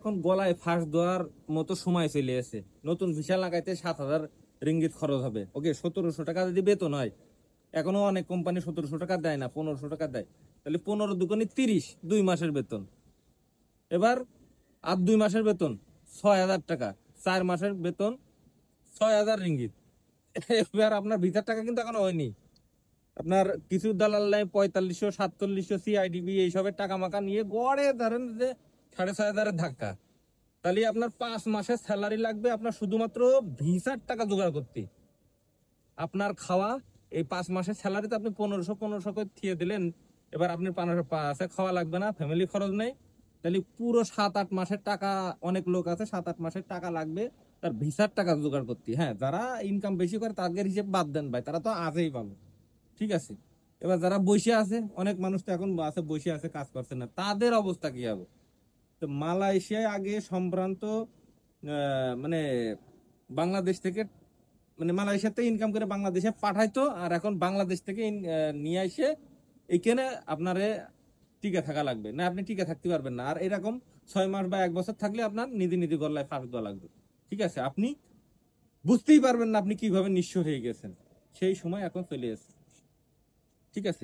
এখন গলায় ফাঁস দেওয়ার মতো সময় চলে এসে, নতুন ভিসা লাগাইতে 7,000 রিঙ্গিত খরচ হবে। ওকে, 1700 টাকা যদি বেতন হয়, এখনো অনেক কোম্পানি 1700 টাকা দেয় না, 1500 টাকা দেয়। তাহলে 15 দুগুণে 30, 2 মাসের বেতন। এবার আর 2 মাসের বেতন 6,000 টাকা, 4 মাসের বেতন 6,000 রিঙ্গিত। এবার আপনার ভিসার টাকা কিন্তু এখনো হয়নি। আপনার কিছু দালাল নাই 4500, 4700, সিআইডিবি এইসবের টাকা মাকা নিয়ে গড়ে ধরেন যে 6,500 ধাক্কা। তাহলে আপনার 5 মাসের স্যালারি লাগবে আপনার শুধুমাত্র ভিসার টাকা জোগাড় করতে। আপনার খাওয়া, এই 5 মাসের স্যালারিতে আপনি 1500 করে থিয়ে দিলেন। এবার আপনি পাশে খাওয়া লাগবে না, ফ্যামিলি খরচ নেই। তাহলে পুরো 7-8 মাসের টাকা, অনেক লোক আছে 7-8 মাসের টাকা লাগবে তার ভিসার টাকা জোগাড় করতে। হ্যাঁ, যারা ইনকাম বেশি করে তাদের হিসেব বাদ দেন ভাই, তারা তো আজই পাবে। ঠিক আছে, এবার যারা বসে আছে, অনেক মানুষ তো এখন আছে বসে আছে, কাজ করছে না, তাদের অবস্থা কি হবে? তো মালয়েশিয়ায় আগে সম্ভ্রান্ত মানে বাংলাদেশ থেকে, মানে মালয়েশিয়াতে ইনকাম করে বাংলাদেশে পাঠাইতো, আর এখন বাংলাদেশ থেকে নিয়ে এসে এইখানে আপনারে টিকে থাকা লাগবে না, আপনি টিকে থাকতে পারবেন না। আর এরকম 6 মাস বা 1 বছর থাকলে আপনার নিধি নিধি গলায় ফাঁস দেওয়া লাগবে। ঠিক আছে, আপনি বুঝতেই পারবেন না আপনি কিভাবে নিঃস্ব হয়ে গেছেন। সেই সময় এখন চলে এসেছে। ঠিক আছে।